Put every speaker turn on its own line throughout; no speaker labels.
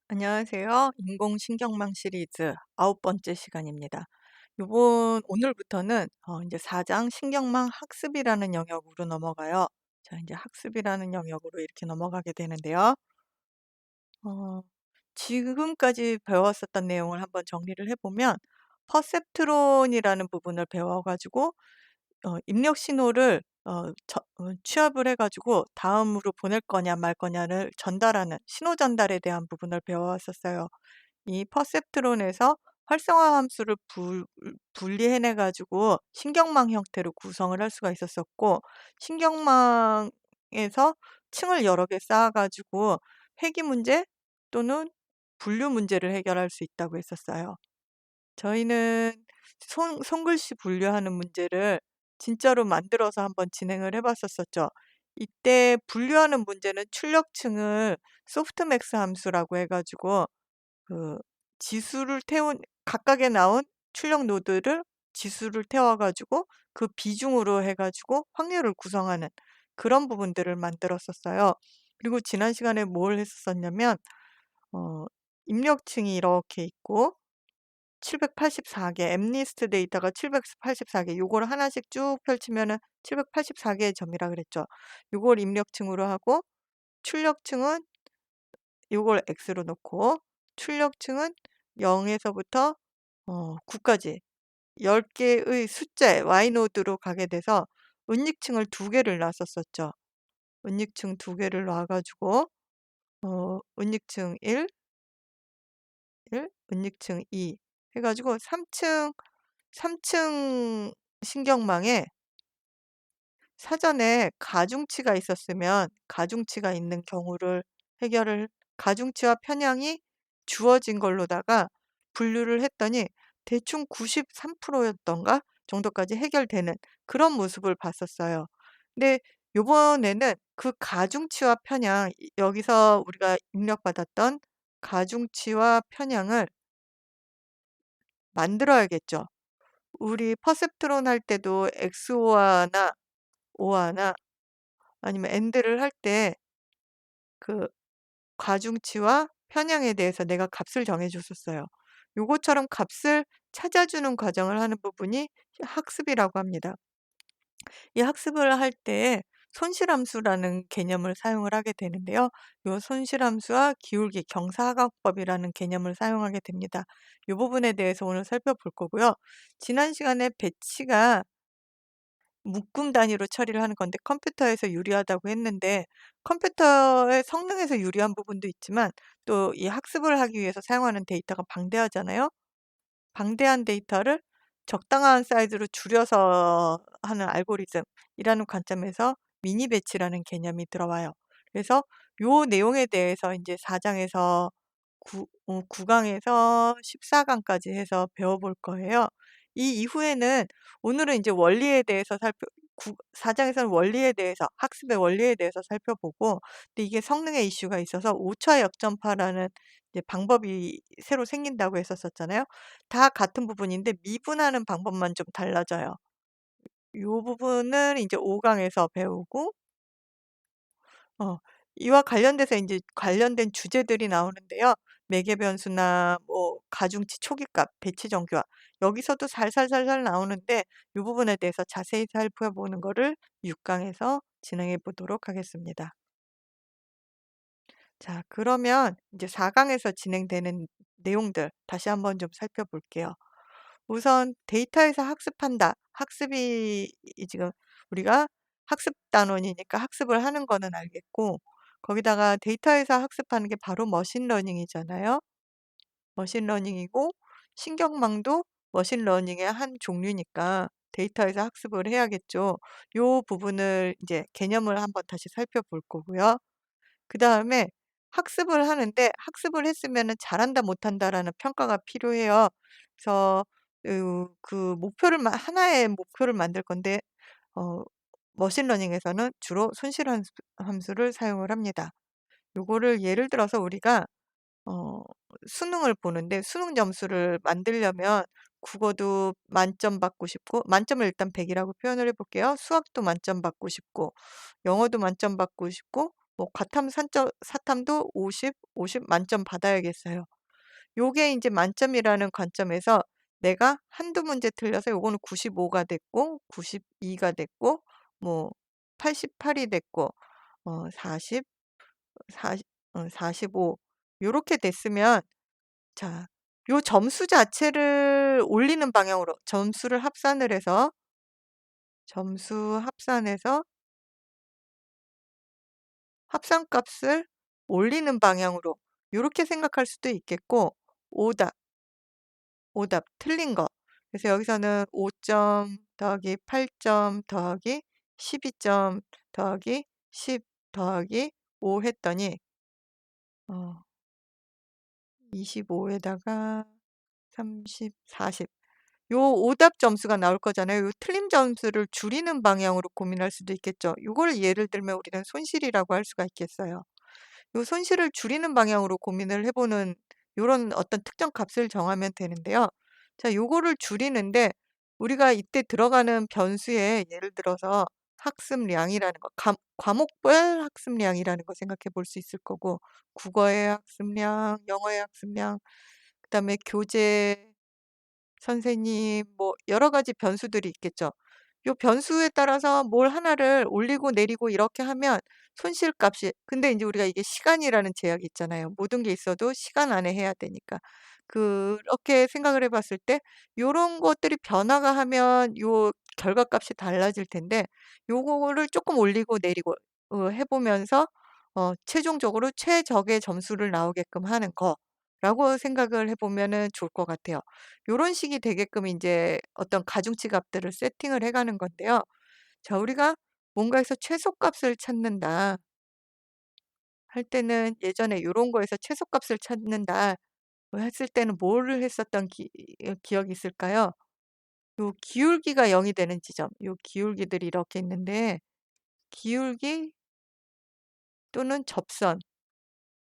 안녕하세요. 인공신경망 시리즈 아홉 번째 시간입니다. 오늘부터는 이제 4장 신경망 학습이라는 영역으로 넘어가요. 자, 이제 학습이라는 영역으로 이렇게 넘어가게 되는데요. 어 지금까지 배웠었던 내용을 한번 정리를 해 보면 퍼셉트론이라는 부분을 배워 가지고 입력 신호를 취합을 해 가지고 다음으로 보낼 거냐 말 거냐를 전달하는 신호 전달에 대한 부분을 배워왔었어요. 이 퍼셉트론에서 활성화 함수를 분리해내 가지고 신경망 형태로 구성을 할 수가 있었었고, 신경망에서 층을 여러 개 쌓아 가지고 회귀 문제 또는 분류 문제를 해결할 수 있다고 했었어요. 저희는 손글씨 분류하는 문제를 진짜로 만들어서 한번 진행을 해 봤었었죠. 이때 분류하는 문제는 출력층을 소프트맥스 함수라고 해 가지고 그 지수를 태운 각각에 나온 출력 노드를 지수를 태워 가지고 그 비중으로 해 가지고 확률을 구성하는 그런 부분들을 만들었었어요. 그리고 지난 시간에 뭘 했었었냐면 어 입력층이 이렇게 있고 784개 엠리스트 데이터가 784개 요거를 하나씩 쭉 펼치면은 784 개의 점이라 그랬죠. 요걸 입력층으로 하고 출력층은 요걸 x로 놓고 출력층은 0 에서부터 9 까지 10 개의 숫자의 y 노드로 가게 돼서 은닉층을 두 개를 놨었었죠. 은닉층 두 개를 놔 가지고 은닉층 1, 은닉층 2 해 가지고 3층 신경망에 사전에 가중치가 있었으면 가중치가 있는 경우를 해결을 가중치와 편향이 주어진 걸로다가 분류를 했더니 대충 93% 였던가 정도까지 해결되는 그런 모습을 봤었어요. 근데 요번에는 그 가중치와 편향 여기서 우리가 입력받았던 가중치와 편향을 만들어야겠죠. 우리 퍼셉트론 할 때도 엑스오아나 오아나 아니면 AND를 할 때 그 과중치와 편향에 대해서 내가 값을 정해 줬었어요. 요것처럼 값을 찾아주는 과정을 하는 부분이 학습이라고 합니다. 이 학습을 할 때 손실함수라는 개념을 사용을 하게 되는데요. 요 손실함수와 기울기 경사각법이라는 개념을 사용하게 됩니다. 요 부분에 대해서 오늘 살펴볼 거고요. 지난 시간에 배치가 묶음 단위로 처리를 하는 건데 컴퓨터에서 유리하다고 했는데 컴퓨터의 성능에서 유리한 부분도 있지만 또 이 학습을 하기 위해서 사용하는 데이터가 방대하잖아요. 방대한 데이터를 적당한 사이즈로 줄여서 하는 알고리즘이라는 관점에서 미니 배치라는 개념이 들어와요. 그래서 요 내용에 대해서 이제4 장에서 9 강에서 14 강까지 해서 배워볼 거예요. 이 이후에는 오늘은 이제 원리에 대해서 4 장에서는 원리에 대해서 학습의 원리에 대해서 살펴보고, 근데 이게 성능의 이슈가 있어서 오차 역전파라는 이제 방법이 새로 생긴다고 했었었잖아요. 다 같은 부분인데 미분하는 방법만 좀 달라져요. 요 부분을 이제 5 강에서 배우고 이와 관련돼서 인제 관련된 주제들이 나오는데요. 매개 변수나 뭐 가중치 초기값, 배치 정교화 여기서도 살살살살 나오는데 요 부분에 대해서 자세히 살펴보는 거를 6 강에서 진행해 보도록 하겠습니다. 자, 그러면 이제 4 강에서 진행되는 내용들 다시 한번 좀 살펴볼게요. 우선 데이터에서 학습한다. 학습이 지금 우리가 학습 단원이니까 학습을 하는 거는 알겠고, 거기다가 데이터에서 학습하는 게 바로 머신러닝이잖아요. 머신러닝이고 신경망도 머신러닝의 한 종류니까 데이터에서 학습을 해야겠죠. 요 부분을 이제 개념을 한번 다시 살펴볼 거고요. 그다음에 학습을 하는데 학습을 했으면은 '잘한다. 못한다.'라는 평가가 필요해요. 그래서 그 목표를 하나의 목표를 만들 건데 어 머신러닝에서는 주로 함수를 사용을 합니다. 요거를 예를 들어서 우리가 어 수능을 보는데 수능 점수를 만들려면 국어도 만점 받고 싶고 만점을 일단 100 이라고 표현을 해 볼게요. 수학도 만점 받고 싶고 영어도 만점 받고 싶고 뭐 과탐 산점 사탐도 50, 50 만점 받아야겠어요. 요게 인제 만점이라는 관점에서 내가 한두 문제 틀려서 요거는 95가 됐고 92가 됐고 뭐 88이 됐고 40, 40 45 요렇게 됐으면 자 요 점수 자체를 올리는 방향으로 점수 합산해서 합산값을 올리는 방향으로 요렇게 생각할 수도 있겠고 오답, 오답 틀린 거. 그래서 여기서는 5점 더하기 8점 더하기 12점 더하기 10 더하기 5 했더니 어 25 에다가 30, 40 요 오답 점수가 나올 거잖아요. 요 틀림 점수를 줄이는 방향으로 고민할 수도 있겠죠. 요걸 예를 들면 우리는 손실이라고 할 수가 있겠어요. 요 손실을 줄이는 방향으로 고민을 해 보는 요런 어떤 특정 값을 정하면 되는데요. 자 요거를 줄이는데 우리가 이때 들어가는 변수에 예를 들어서 학습량이라는 거 과목별 학습량이라는 거 생각해 볼 수 있을 거고 국어의 학습량, 영어의 학습량 그다음에 교재 선생님 뭐 여러 가지 변수들이 있겠죠. 요 변수에 따라서 뭘 하나를 올리고 내리고 이렇게 하면 손실값이 근데 인제 우리가 이게 시간이라는 제약이 있잖아요. 모든 게 있어도 시간 안에 해야 되니까. 그렇게 생각을 해 봤을 때 요런 것들이 변화가 하면 요 결과값이 달라질 텐데 요거를 쪼끔 올리고 내리고 해 보면서 최종적으로 최적의 점수를 나오게끔 하는 거라고 생각을 해 보면은 좋을 것 같아요. 요런 식이 되게끔 인제 어떤 가중치 값들을 세팅을 해 가는 건데요. 자 우리가 뭔가에서 최소값을 찾는다 할 때는 예전에 요런 거에서 최소값을 찾는다 했을 때는 뭐를 했었던 기억이 있을까요? 요 기울기가 0이 되는 지점 요 기울기들이 이렇게 있는데 기울기 또는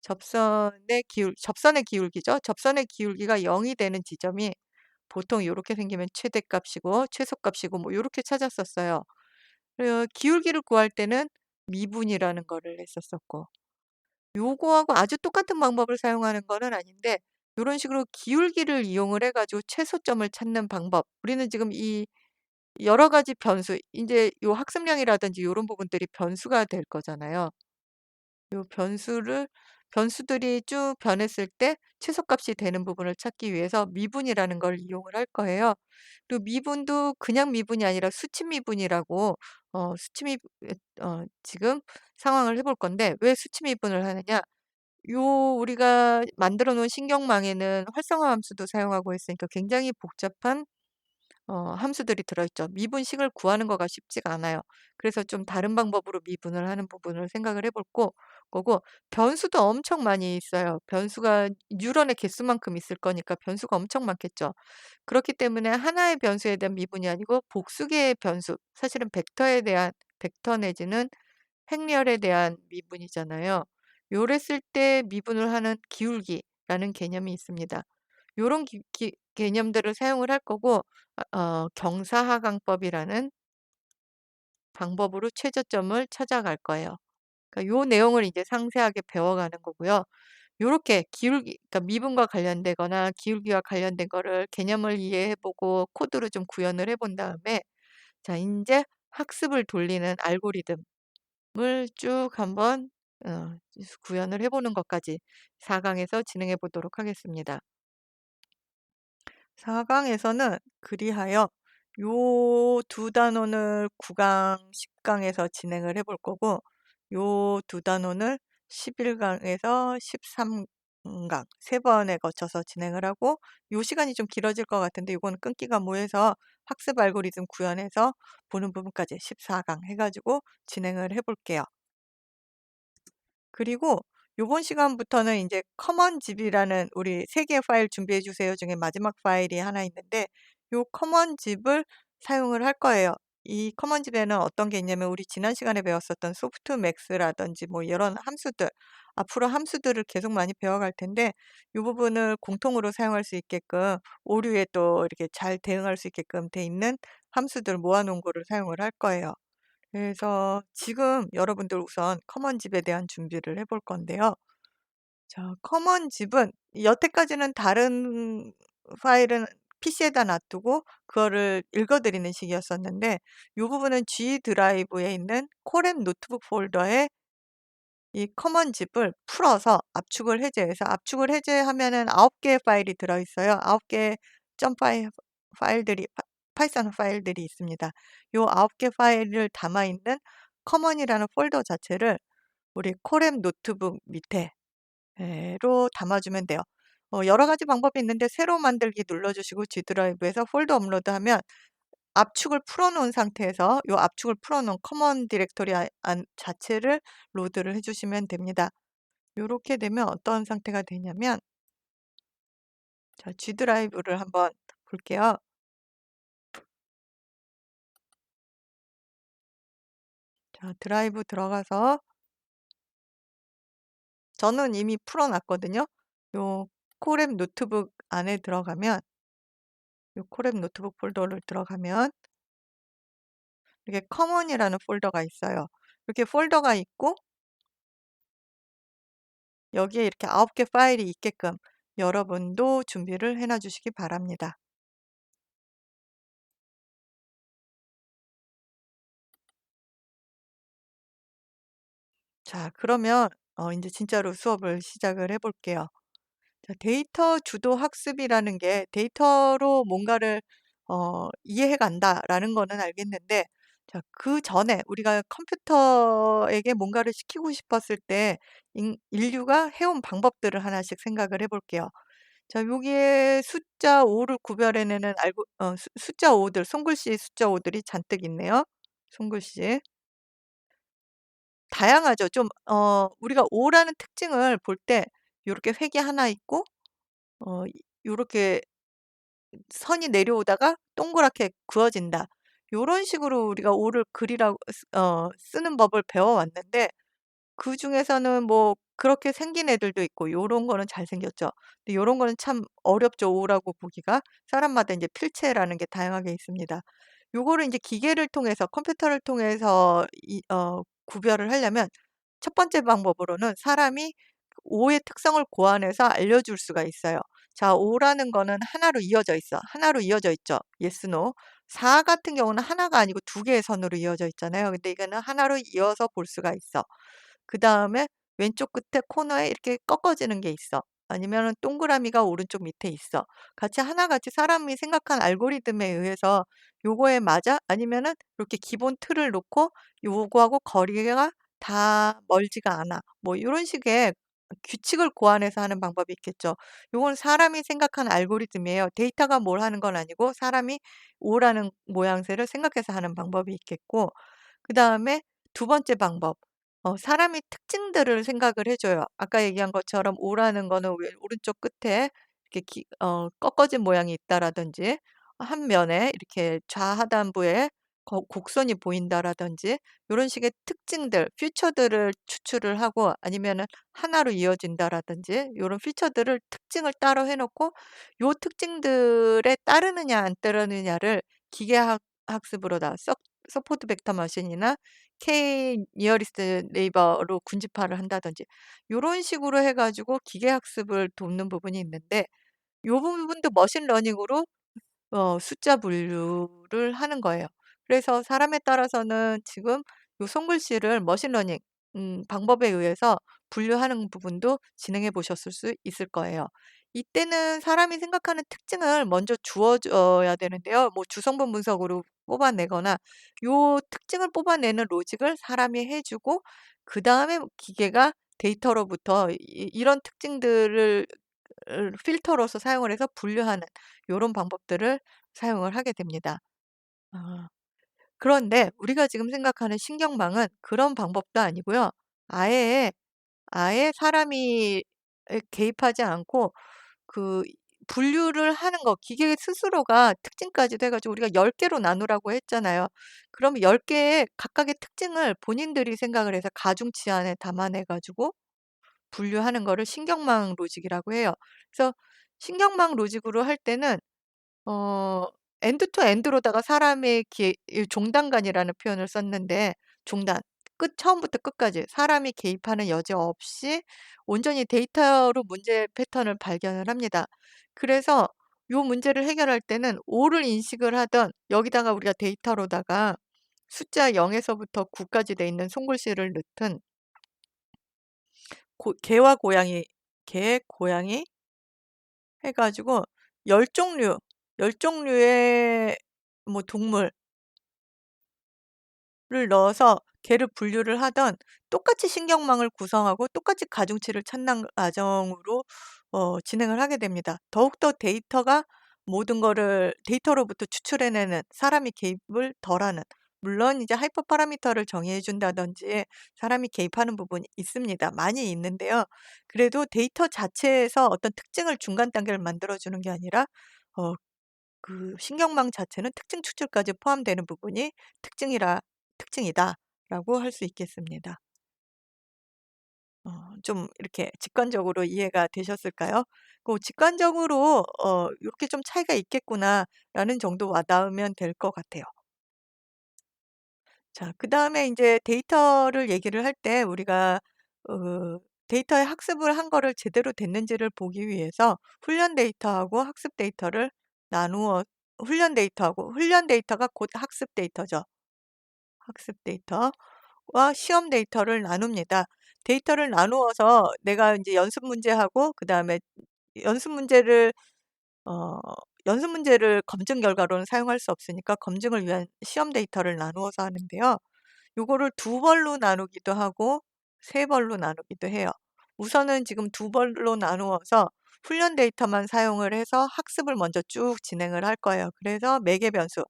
접선의 기울기죠. 접선의 기울기가 0이 되는 지점이 보통 요렇게 생기면 최대값이고 최소값이고 뭐 요렇게 찾았었어요. 기울기를 구할 때는 미분이라는 거를 했었었고 요거하고 아주 똑같은 방법을 사용하는 거는 아닌데 요런 식으로 기울기를 이용을 해 가지고 최소점을 찾는 방법. 우리는 지금 이 여러 가지 변수 인제 요 학습량이라든지 요런 부분들이 변수가 될 거잖아요. 요 변수들이 쭉 변했을 때 최소값이 되는 부분을 찾기 위해서 미분이라는 걸 이용을 할 거예요. 그리고 미분도 그냥 미분이 아니라 수치 미분이라고 수치 미 지금 상황을 해볼 건데 왜 수치 미분을 하느냐 우리가 만들어 놓은 신경망에는 활성화 함수도 사용하고 있으니까 굉장히 복잡한 함수들이 들어있죠. 미분식을 구하는 거가 쉽지가 않아요. 그래서 좀 다른 방법으로 미분을 하는 부분을 생각을 해볼 거고 변수도 엄청 많이 있어요. 변수가 뉴런의 개수만큼 있을 거니까 변수가 엄청 많겠죠. 그렇기 때문에 하나의 변수에 대한 미분이 아니고 복수개의 변수, 사실은 벡터 내지는 행렬에 대한 미분이잖아요. 요랬을 때 미분을 하는 기울기라는 개념이 있습니다. 요런 개념들을 사용을 할 거고 경사하강법이라는 방법으로 최저점을 찾아갈 거예요. 그러니까 요 내용을 이제 상세하게 배워가는 거고요. 요렇게 기울기 그러니까 미분과 관련되거나 기울기와 관련된 거를 개념을 이해해 보고 코드로 좀 구현을 해본 다음에 자 인제 학습을 돌리는 알고리즘을 쭉 한번 구현을 해 보는 것까지 4 강에서 진행해 보도록 하겠습니다. 4 강에서는 그리하여 요 두 단원을 9 강, 10 강에서 진행을 해볼 거고 요 두 단원을 11 강에서 13 강 세 번에 거쳐서 진행을 하고 요 시간이 좀 길어질 것 같은데 요거는 끊기가 뭐해서 학습 알고리즘 구현해서 보는 부분까지 14강 해 가지고 진행을 해 볼게요. 그리고 요번 시간부터는 인제 커먼 집이라는 우리 3개 파일 준비해 주세요 중에 마지막 파일이 하나 있는데 요 커먼 집을 사용을 할 거예요. 이 커먼 집에는 어떤 게 있냐면 우리 지난 시간에 배웠었던 소프트맥스라든지 뭐 이런 함수들 앞으로 함수들을 계속 많이 배워갈 텐데 요 부분을 공통으로 사용할 수 있게끔 오류에 또 이렇게 잘 대응할 수 있게끔 돼 있는 함수들 모아 놓은 거를 사용을 할 거예요. 그래서 지금 여러분들 우선 커먼 집에 대한 준비를 해볼 건데요. 자, 커먼 집은 여태까지는 다른 파일은 PC에다 놔두고 그거를 읽어 드리는 식이었었는데, 요 부분은 G 드라이브에 있는 콜앱 노트북 폴더에 이 커먼 집을 풀어서 압축을 해제해서, 압축을 해제하면은 9개의 파일이 들어 있어요. 9개의 점 파일들이 파이썬 파일들이 있습니다. 요 9개 파일을 담아 있는 커먼이라는 폴더 자체를 우리 콜앱 노트북 밑에 로 담아주면 돼요. 여러 가지 방법이 있는데 새로 만들기 눌러주시고 G 드라이브에서 폴더 업로드하면 압축을 풀어놓은 상태에서 요 압축을 풀어놓은 커먼 디렉토리 자체를 로드를 해주시면 됩니다. 요렇게 되면 어떤 상태가 되냐면, 자, G 드라이브를 한번 볼게요. 자, 드라이브 들어가서 저는 이미 풀어놨거든요. 요 콜앱 노트북 안에 들어가면, 요 콜앱 노트북 폴더를 들어가면 이렇게 커먼이라는 폴더가 있어요. 이렇게 폴더가 있고 여기에 이렇게 9개 파일이 있게끔 여러분도 준비를 해놔 주시기 바랍니다. 자, 그러면 인제 진짜로 수업을 시작을 해 볼게요. 자, 데이터 주도 학습이라는 게 데이터로 뭔가를 이해해 간다라는 거는 알겠는데, 자, 그전에 우리가 컴퓨터에게 뭔가를 시키고 싶었을 때 인류가 해온 방법들을 하나씩 생각을 해 볼게요. 자, 여기에 숫자 5를 구별해내는 숫자 5들, 손글씨 숫자 5들이 잔뜩 있네요. 손글씨. 다양하죠. 좀 우리가 5라는 특징을 볼 때 요렇게 획이 하나 있고 이 요렇게 선이 내려오다가 동그랗게 그어진다. 요런 식으로 우리가 5를 그리라고 쓰는 법을 배워 왔는데, 그중에서는 뭐 그렇게 생긴 애들도 있고 요런 거는 잘생겼죠. 근데 요런 거는 참 어렵죠, 오라고 보기가. 사람마다 인제 필체라는 게 다양하게 있습니다. 요거를 인제 기계를 통해서, 컴퓨터를 통해서 구별을 하려면 첫 번째 방법으로는 사람이 오의 특성을 고안해서 알려줄 수가 있어요. 자, 오라는 거는 하나로 이어져 있어. 하나로 이어져 있죠. yes, no. 4 같은 경우는 하나가 아니고 2개의 선으로 이어져 있잖아요. 근데 이거는 하나로 이어서 볼 수가 있어. 그다음에 왼쪽 끝에 코너에 이렇게 꺾어지는 게 있어. 아니면은 동그라미가 오른쪽 밑에 있어. 같이 하나같이 사람이 생각한 알고리즘에 의해서 요거에 맞아? 아니면은 이렇게 기본 틀을 놓고 요거하고 거리가 다 멀지가 않아. 뭐 요런 식의 규칙을 고안해서 하는 방법이 있겠죠. 요건 사람이 생각한 알고리즘이에요. 데이터가 뭘 하는 건 아니고 사람이 오라는 모양새를 생각해서 하는 방법이 있겠고, 그다음에 두 번째 방법. 사람이 특징들을 생각을 해 줘요. 아까 얘기한 것처럼 오라는 거는 왜 오른쪽 끝에 이렇게 꺾어진 모양이 있다라든지, 한 면에 이렇게 좌하단부에 곡선이 보인다라든지, 요런 식의 특징들, 퓨처들을 추출을 하고, 아니면은 하나로 이어진다라든지 요런 피처들을 특징을 따로 해 놓고 요 특징들에 따르느냐 안 따르느냐를 기계학 학습으로다 서포트 벡터 머신이나 K 니어리스트 네이버로 군집화를 한다든지 요런 식으로 해 가지고 기계 학습을 돕는 부분이 있는데, 요 부분도 머신 러닝으로 숫자 분류를 하는 거예요. 그래서 사람에 따라서는 지금 요 손글씨를 머신러닝 방법에 의해서 분류하는 부분도 진행해 보셨을 수 있을 거예요. 이때는 사람이 생각하는 특징을 먼저 주어 줘야 되는데요. 뭐 주성분 분석으로 뽑아내거나 요 특징을 뽑아내는 로직을 사람이 해 주고, 그다음에 기계가 데이터로부터 이런 특징들을 필터로서 사용을 해서 분류하는 요런 방법들을 사용을 하게 됩니다. 아. 그런데 우리가 지금 생각하는 신경망은 그런 방법도 아니고요. 아예, 아예 사람이 개입하지 않고 그 분류를 하는 거, 기계 스스로가 특징까지도 해 가지고 우리가 10 개로 나누라고 했잖아요. 그러면 10 개의 각각의 특징을 본인들이 생각을 해서 가중치 안에 담아내 가지고 분류하는 거를 신경망 로직이라고 해요. 그래서 신경망 로직으로 할 때는 어 엔드 투 엔드로다가 사람의 이 종단간이라는 표현을 썼는데, 중단. 처음부터 끝까지 사람이 개입하는 여지 없이 온전히 데이터로 문제 패턴을 발견을 합니다. 그래서 요 문제를 해결할 때는 O를 인식을 하든 여기다가 우리가 데이터로다가 숫자 0 에서부터 9 까지 돼 있는 손글씨를 넣든 개와 고양이, 개, 고양이 해 가지고 10 종류, 10 종류의 뭐 동물 를 넣어서 걔를 분류를 하던 똑같이 신경망을 구성하고 똑같이 가중치를 찾는 과정으로 진행을 하게 됩니다. 더욱더 데이터가 모든 거를 데이터로부터 추출해내는 사람이 개입을 덜하는, 물론 이제 하이퍼 파라미터를 정의해 준다든지 사람이 개입하는 부분이 있습니다. 많이 있는데요. 그래도 데이터 자체에서 어떤 특징을 중간 단계를 만들어 주는 게 아니라 어 그 신경망 자체는 특징 추출까지 포함되는 부분이 특징이라 특징이다라고 할 수 있겠습니다. 좀 이렇게 직관적으로 이해가 되셨을까요? 직관적으로 '요렇게 좀 차이가 있겠구나.'라는 정도 와 닿으면 될 것 같아요. 자, 그다음에 이제 데이터를 얘기를 할 때 우리가 어 데이터의 학습을 한 거를 제대로 됐는지를 보기 위해서 나누어 훈련 데이터가 곧 학습 데이터죠. 학습 데이터와 시험 데이터를 나눕니다. 데이터를 나누어서 내가 이제 연습 문제하고 그다음에 연습 문제를 어 연습 문제를 검증 결과로는 사용할 수 없으니까 검증을 위한 시험 데이터를 나누어서 하는데요. 요거를 두 벌로 나누기도 하고 세 벌로 나누기도 해요. 우선은 지금 두 벌로 나누어서 훈련 데이터만 사용을 해서 학습을 먼저 쭉 진행을 할 거예요. 그래서 매개 변수,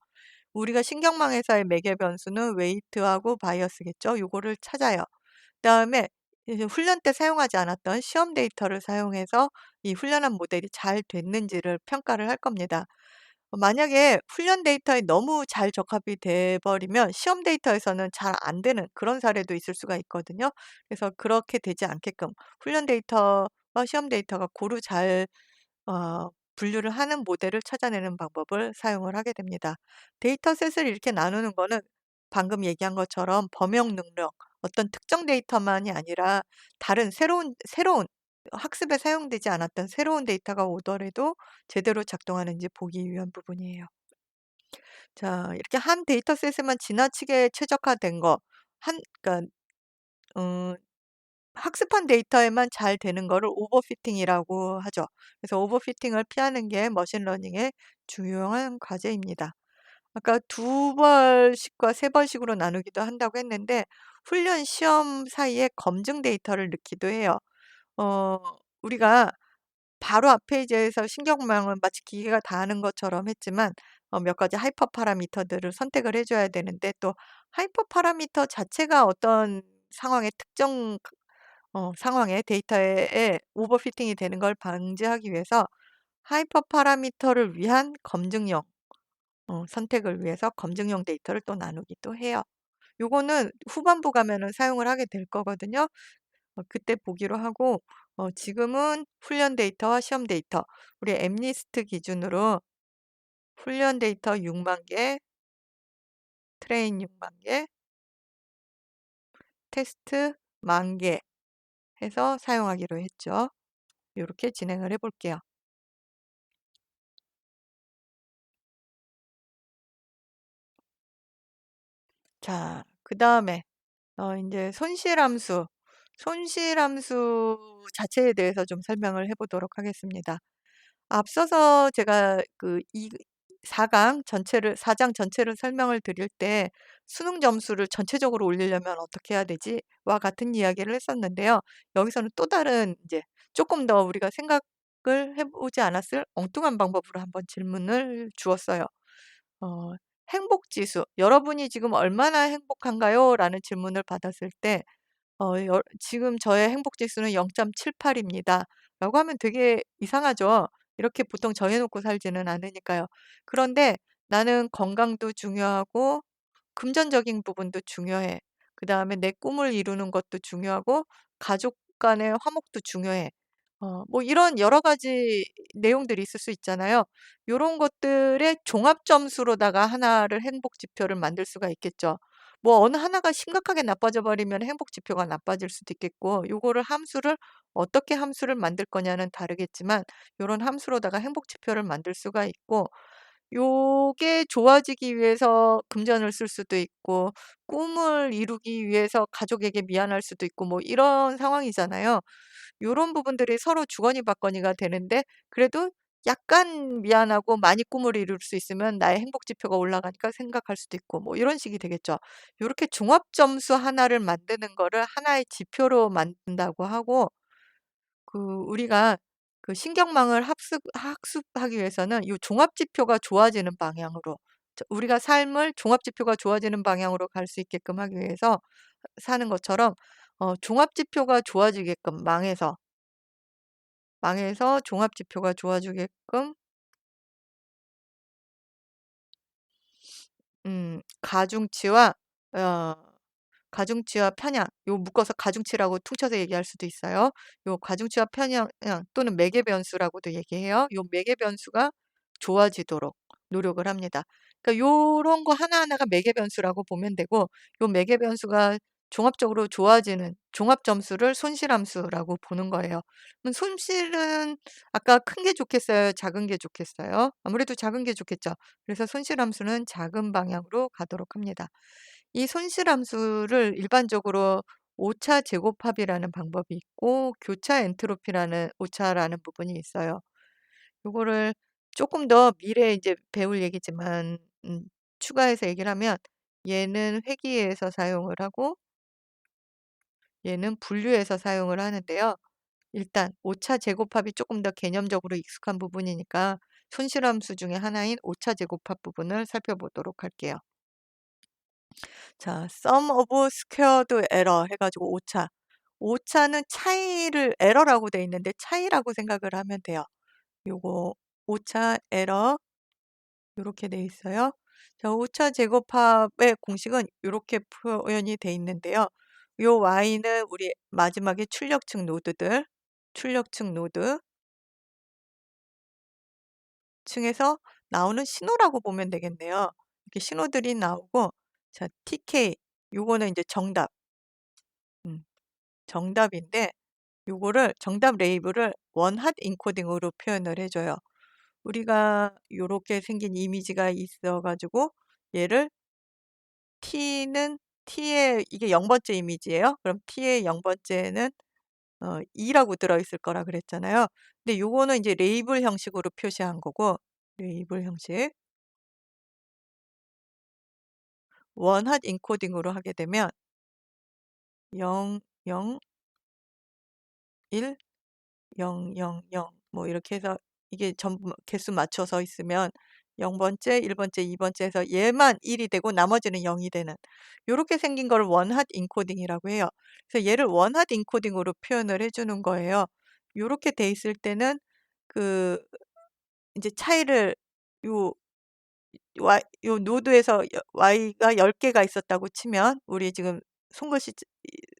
우리가 신경망에서의 매개 변수는 웨이트하고 바이어스겠죠. 요거를 찾아요. 그다음에 이제 훈련 때 사용하지 않았던 시험 데이터를 사용해서 이 훈련한 모델이 잘 됐는지를 평가를 할 겁니다. 만약에 훈련 데이터에 너무 잘 적합이 돼 버리면 시험 데이터에서는 잘 안 되는 그런 사례도 있을 수가 있거든요. 그래서 그렇게 되지 않게끔 훈련 데이터와 시험 데이터가 고루 잘 분류를 하는 모델을 찾아내는 방법을 사용을 하게 됩니다. 데이터셋을 이렇게 나누는 거는 방금 얘기한 것처럼 범용 능력, 어떤 특정 데이터만이 아니라 다른 새로운 학습에 사용되지 않았던 새로운 데이터가 오더라도 제대로 작동하는지 보기 위한 부분이에요. 자, 이렇게 한 데이터셋에만 지나치게 최적화된 거, 그러니까 음 학습한 데이터에만 잘 되는 거를 오버피팅이라고 하죠. 그래서 오버피팅을 피하는 게 머신러닝의 중요한 과제입니다. 아까 두 벌씩과 세 벌씩으로 나누기도 한다고 했는데 훈련 시험 사이에 검증 데이터를 넣기도 해요. 어 우리가 바로 앞 페이지에서 신경망을 마치 기계가 다 하는 것처럼 했지만 몇 가지 하이퍼 파라미터들을 선택을 해 줘야 되는데 또 하이퍼 파라미터 자체가 어떤 상황의 특정 상황에 데이터에 오버피팅이 되는 걸 방지하기 위해서 하이퍼 파라미터를 위한 검증용 선택을 위해서 검증용 데이터를 또 나누기도 해요. 요거는 후반부 가면은 사용을 하게 될 거거든요. 그때 보기로 하고 지금은 훈련 데이터와 시험 데이터, 우리 엠니스트 기준으로 훈련 데이터 6만 개, 트레인 6만 개, 테스트 1만 개 해서 사용하기로 했죠. 요렇게 진행을 해 볼게요. 자, 그다음에 인제 손실함수 자체에 대해서 좀 설명을 해 보도록 하겠습니다. 앞서서 제가 그 이 4강 전체를 4장 전체를 설명을 드릴 때 "수능 점수를 전체적으로 올리려면 어떻게 해야 되지?"와 같은 이야기를 했었는데요. 여기서는 또 다른 이제 쪼끔 더 우리가 생각을 해 보지 않았을 엉뚱한 방법으로 한번 질문을 주었어요. 어 행복 지수, "여러분이 지금 얼마나 행복한가요?"라는 질문을 받았을 때 "지금 저의 행복 지수는 0.78 입니다." 라고 하면 되게 이상하죠. 이렇게 보통 정해 놓고 살지는 않으니까요. 그런데 "나는 건강도 중요하고 금전적인 부분도 중요해. 그다음에 내 꿈을 이루는 것도 중요하고 가족 간의 화목도 중요해." 뭐 이런 여러 가지 내용들이 있을 수 있잖아요. 요런 것들의 종합 점수로다가 하나를 행복 지표를 만들 수가 있겠죠. 뭐 어느 하나가 심각하게 나빠져 버리면 행복 지표가 나빠질 수도 있겠고, 요거를 함수를 어떻게 함수를 만들 거냐는 다르겠지만 요런 함수로다가 행복 지표를 만들 수가 있고, 요게 좋아지기 위해서 금전을 쓸 수도 있고, 꿈을 이루기 위해서 가족에게 미안할 수도 있고, 뭐 이런 상황이잖아요. 요런 부분들이 서로 주거니 받거니가 되는데, 그래도 약간 미안하고 많이 꿈을 이룰 수 있으면 나의 행복 지표가 올라가니까 생각할 수도 있고, 뭐 이런 식이 되겠죠. 요렇게 종합 점수 하나를 만드는 거를 하나의 지표로 만든다고 하고, 우리가 신경망을 학습하기 위해서는 요 종합 지표가 좋아지는 방향으로, 우리가 삶을 종합 지표가 좋아지는 방향으로 갈 수 있게끔 하기 위해서 사는 것처럼, 종합 지표가 좋아지게끔 망해서 종합 지표가 좋아지게끔, 가중치와 어 가중치와 편향, 요 묶어서 가중치라고 퉁쳐서 얘기할 수도 있어요. 요 가중치와 편향 또는 매개 변수라고도 얘기해요. 요 매개 변수가 좋아지도록 노력을 합니다. 그러니까 요런 거 하나하나가 매개 변수라고 보면 되고, 요 매개 변수가 종합적으로 좋아지는 종합 점수를 손실함수라고 보는 거예요. 그럼 손실은 아까 큰 게 좋겠어요? 작은 게 좋겠어요? 아무래도 작은 게 좋겠죠. 그래서 손실함수는 작은 방향으로 가도록 합니다. 이 손실함수를 일반적으로 오차 제곱합이라는 방법이 있고, 교차 엔트로피라는 오차라는 부분이 있어요. 요거를 조금 더 미래에 이제 배울 얘기지만, 추가해서 얘기를 하면, 얘는 회귀에서 사용을 하고 얘는 분류해서 사용을 하는데요. 일단 오차 제곱합이 조금 더 개념적으로 익숙한 부분이니까 손실함수 중에 하나인 오차 제곱합 부분을 살펴보도록 할게요. 자, sum of squared error 해 가지고 오차. 오차는 차이를 에러라고 돼 있는데 차이라고 생각을 하면 돼요. 요거 오차 에러 요렇게 돼 있어요. 자, 오차 제곱합의 공식은 요렇게 표현이 돼 있는데요. 요 y는 우리 마지막에 출력층 노드 층에서 나오는 신호라고 보면 되겠네요. 이렇게 신호들이 나오고, 자, tk 요거는 이제 정답. 음, 정답인데 요거를 정답 레이블을 원핫 인코딩으로 표현을 해 줘요. 우리가 요렇게 생긴 이미지가 있어 가지고 얘를 t의 이게 0 번째 이미지예요. 그럼 t의 0 번째는 2라고 들어 있을 거라 그랬잖아요. 근데 요거는 이제 레이블 형식으로 표시한 거고, 레이블 형식. 원핫 인코딩으로 하게 되면 0, 0, 1, 0, 0, 0 뭐 이렇게 해서 이게 전부 개수 맞춰서 있으면 0 번째, 1 번째, 2 번째 해서 얘만 1이 되고 나머지는 0이 되는 요렇게 생긴 거를 원핫 인코딩이라고 해요. 그래서 얘를 원핫 인코딩으로 표현을 해 주는 거예요. 요렇게 돼 있을 때는 그 인제 차이를 요 요 노드에서 y가 10 개가 있었다고 치면, 우리 지금 손글씨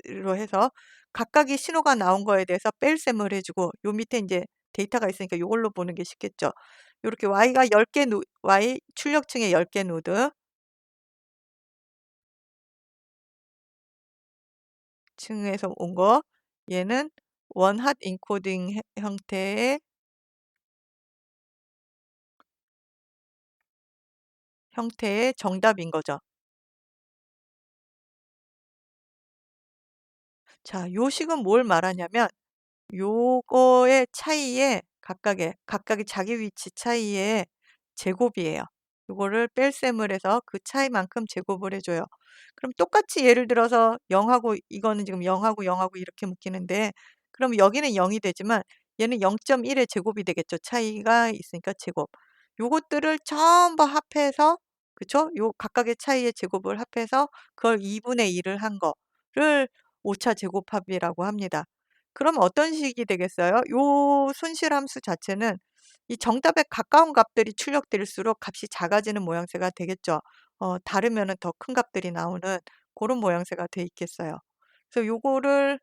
로 해서 각각의 신호가 나온 거에 대해서 뺄셈을 해 주고, 요 밑에 인제 데이터가 있으니까 요걸로 보는 게 쉽겠죠. 요렇게 y가 10개 y 출력층의 10개 노드 층에서 온 거, 얘는 원핫 인코딩 형태의 정답인 거죠. 자, 요 식은 뭘 말하냐면 요거의 차이에 각각의 자기 위치 차이의 제곱이에요. 요거를 뺄셈을 해서 그 차이만큼 제곱을 해 줘요. 그럼 똑같이 예를 들어서 0 하고 이거는 지금 0 하고 0 하고 이렇게 묶이는데, 그럼 여기는 0이 되지만 얘는 0.1의 제곱이 되겠죠. 차이가 있으니까 제곱. 요것들을 전부 합해서, 그쵸? 요 각각의 차이의 제곱을 합해서 그걸 2 분의 1을 한 거를 오차 제곱합이라고 합니다. 그럼 어떤 식이 되겠어요? 요 손실함수 자체는 이 정답에 가까운 값들이 출력될수록 값이 작아지는 모양새가 되겠죠. 다르면은 더 큰 값들이 나오는 그런 모양새가 돼 있겠어요. 그래서 요거를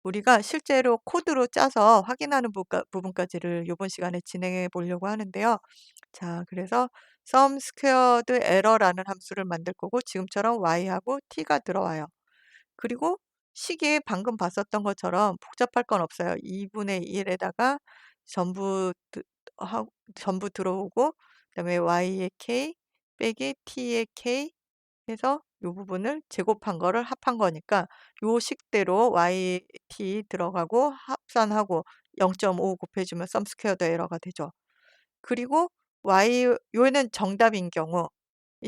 우리가 실제로 코드로 짜서 확인하는 부분까지를 요번 시간에 진행해 보려고 하는데요. 자, 그래서 sum squared error라는 함수를 만들 거고 지금처럼 y하고 t가 들어와요. 그리고 식이 방금 봤었던 것처럼 복잡할 건 없어요. 2분의 1에다가 전부 전부 들어오고 그다음에 y의 k 빼기 t의 k 해서 요 부분을 제곱한 거를 합한 거니까 요 식대로 y, t 들어가고 합산하고 0.5 곱해주면 썸 스퀘어드 에러가 되죠. 그리고 요는 정답인 경우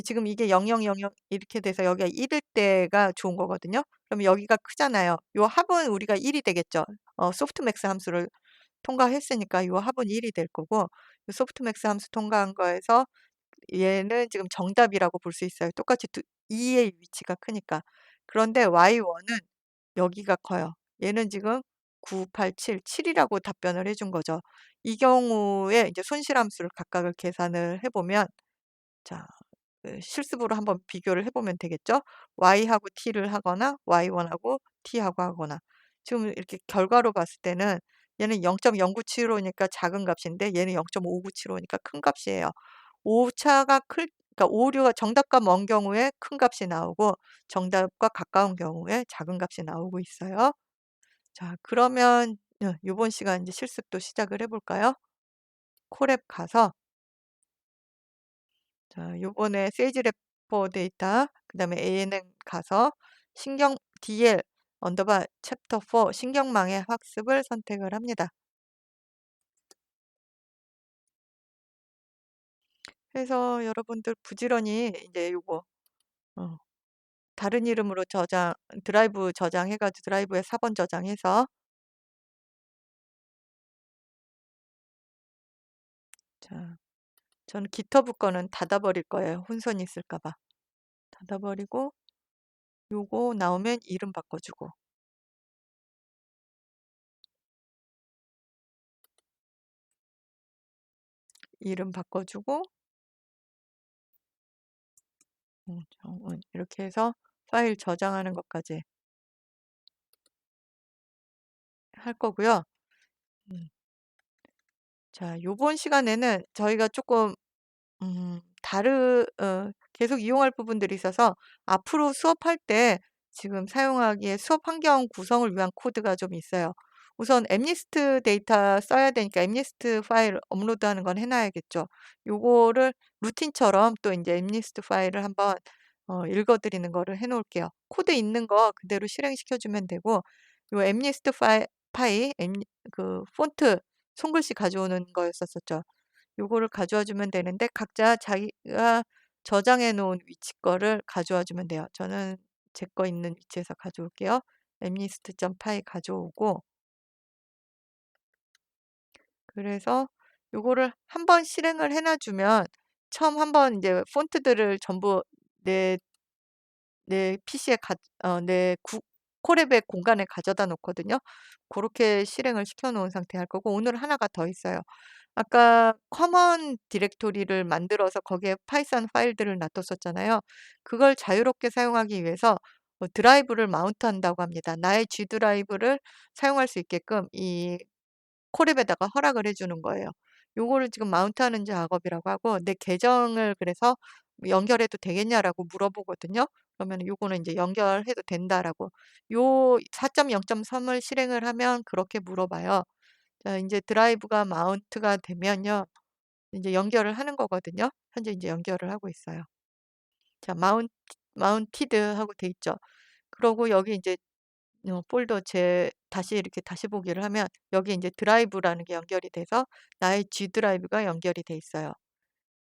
지금 이게 0000 이렇게 돼서 여기가 1일 때가 좋은 거거든요. 그럼 여기가 크잖아요. 요 합은 우리가 1이 되겠죠. 소프트맥스 함수를 통과했으니까 요 합은 1이 될 거고 요 소프트맥스 함수 통과한 거에서 얘는 지금 정답이라고 볼 수 있어요. 똑같이 2의 위치가 크니까. 그런데 y1은 여기가 커요. 얘는 지금 9, 8, 7, 7이라고 답변을 해준 거죠. 이 경우에 이제 손실함수를 각각을 계산을 해 보면 자 실습으로 한번 비교를 해 보면 되겠죠. y하고 t를 하거나 y1하고 t하고 하거나 지금 이렇게 결과로 봤을 때는 얘는 0.0975니까 작은 값인데 얘는 0.5975니까 큰 값이에요. 오차가 클 그러니까 오류가 정답과 먼 경우에 큰 값이 나오고 정답과 가까운 경우에 작은 값이 나오고 있어요. 자 그러면 요번 시간 이제 실습도 시작을 해 볼까요? 콜앱 가서 자 요번에 세이지 레포 데이터 그다음에 ANN 가서 신경 DL 언더바 챕터 4 신경망의 학습을 선택을 합니다. 그래서 여러분들 부지런히 이제 요거 어 다른 이름으로 드라이브 저장해 가지고 드라이브에 4번 저장해서 자 저는 기터브 거는 닫아 버릴 거예요, 혼선이 있을까 봐. 닫아 버리고 요거 나오면 이름 바꿔 주고 이름 바꿔 주고 정은 이렇게 해서 파일 저장하는 것까지 할 거고요. 음 자 요번 시간에는 저희가 쪼끔 계속 이용할 부분들이 있어서 앞으로 수업할 때 지금 사용하기에 수업 환경 구성을 위한 코드가 좀 있어요. 우선 엠니스트 데이터 써야 되니까 엠니스트 파일 업로드하는 건 해 놔야겠죠. 요거를 루틴처럼 또 인제 엠니스트 파일을 한번 읽어 드리는 거를 해 놓을게요. 코드 있는 거 그대로 실행시켜 주면 되고 요 엠니스트 파일 폰트 손글씨 가져오는 거였었었죠. 요거를 가져와 주면 되는데 각자 자기가 저장해 놓은 위치 거를 가져와 주면 돼요. 저는 제 거 있는 위치에서 가져올게요. 엠니스트.py 가져오고 그래서 요거를 한번 실행을 해놔 주면 처음 한번 인제 폰트들을 전부 내 내 PC에 내 콜앱의 공간에 가져다 놓거든요. 고렇게 실행을 시켜 놓은 상태에 할 거고 오늘 하나가 더 있어요. 아까 커먼 디렉토리를 만들어서 거기에 파이썬 파일들을 놔뒀었잖아요. 그걸 자유롭게 사용하기 위해서 드라이브를 마운트한다고 합니다. 나의 G 드라이브를 사용할 수 있게끔 이 콜앱에다가 허락을 해 주는 거예요. 요거를 지금 마운트하는 작업이라고 하고 내 계정을 그래서 "연결해도 되겠냐?"라고 물어보거든요. 그러면은 요거는 인제 "연결해도 된다."라고. 요 4.0.3을 실행을 하면 그렇게 물어봐요. 자 인제 드라이브가 마운트가 되면요. 인제 연결을 하는 거거든요. 현재 인제 연결을 하고 있어요. 자 마운티드 하고 돼 있죠. 그러고 여기 인제 폴더 다시 이렇게 다시 보기를 하면 여기 인제 드라이브라는 게 연결이 돼서 나의 G 드라이브가 연결이 돼 있어요.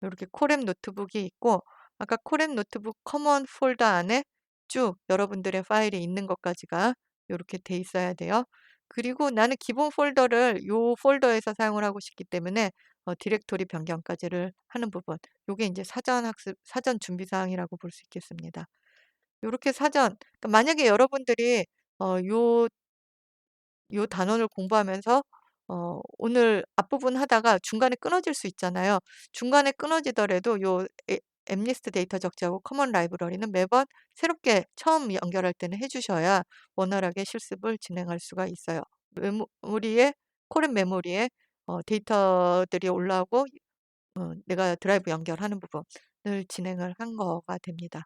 요렇게 콜앱 노트북이 있고 아까 콜앱 노트북 커먼 폴더 안에 쭉 여러분들의 파일이 있는 것까지가 요렇게 돼 있어야 돼요. 그리고 나는 기본 폴더를 요 폴더에서 사용을 하고 싶기 때문에 디렉토리 변경까지를 하는 부분. 요게 인제 사전 준비 사항이라고 볼 수 있겠습니다. 요렇게 그러니까 만약에 여러분들이 요 단원을 공부하면서 오늘 앞부분 하다가 중간에 끊어질 수 있잖아요. 중간에 끊어지더라도 엠리스트 데이터 적재하고 커먼 라이브러리는 매번 새롭게 처음 연결할 때는 해 주셔야 원활하게 실습을 진행할 수가 있어요. 메모리에 코랩 메모리에 데이터들이 올라오고 내가 드라이브 연결하는 부분을 진행을 한 거가 됩니다.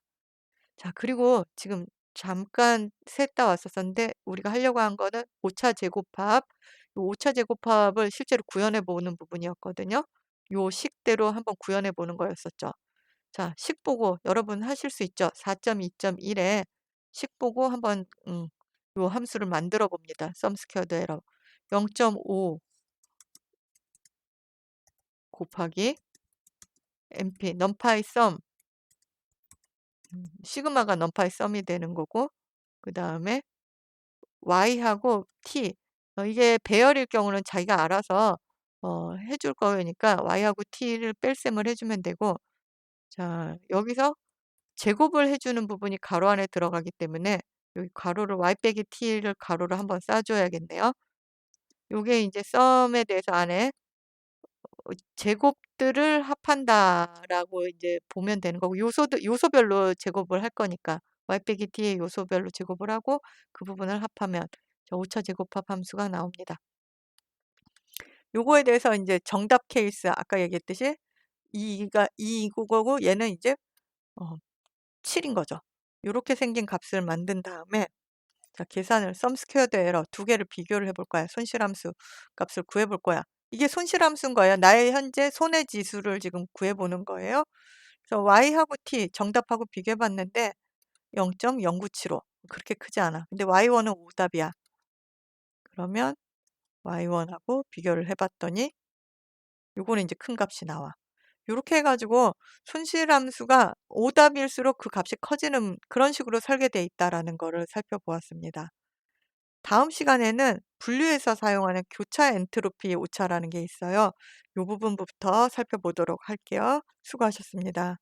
자, 그리고 지금 잠깐 샜다 왔었었는데 우리가 하려고 한 거는 오차 제곱합. 요 오차 제곱합을 실제로 구현해 보는 부분이었거든요. 요 식대로 한번 구현해 보는 거였었죠. 자, 식 보고 여러분 하실 수 있죠. 4.2.1에 식 보고 한번 요 함수를 만들어 봅니다. sum squared error 0.5 곱하기 np numpy sum 시그마가 numpy sum이 되는 거고, 그다음에 y하고 t 이게 배열일 경우는 자기가 알아서 해줄 거니까 y하고 t를 뺄셈을 해 주면 되고, 자, 여기서 제곱을 해 주는 부분이 가로 안에 들어가기 때문에 여기 가로를 y 빼기 t를 가로로 한번 싸 줘야겠네요. 요게 이제 썸에 대해서 안에 제곱들을 합한다라고 이제 보면 되는 거고, 요소별로 제곱을 할 거니까 y 빼기 t의 요소별로 제곱을 하고 그 부분을 합하면 저 오차 제곱합 함수가 나옵니다. 요거에 대해서 인제 정답 케이스 아까 얘기했듯이 2가 2 거고 얘는 이제 7인 거죠. 요렇게 생긴 값을 만든 다음에 자, 계산을 sum squared error 두 개를 비교를 해볼 거야. 손실함수 값을 구해 볼 거야. 이게 손실함수인 거예요. 나의 현재 손해 지수를 지금 구해 보는 거예요. 그래서 y하고 t 정답하고 비교해 봤는데 0.0975 그렇게 크지 않아. 근데 y1은 오답이야. 그러면 y1하고 비교를 해 봤더니 요거는 인제 큰 값이 나와. 요렇게 해 가지고 손실함수가 오답일수록 그 값이 커지는 그런 식으로 설계되어 있다라는 거를 살펴보았습니다. 다음 시간에는 분류에서 사용하는 교차 엔트로피 오차라는 게 있어요. 요 부분부터 살펴보도록 할게요. 수고하셨습니다.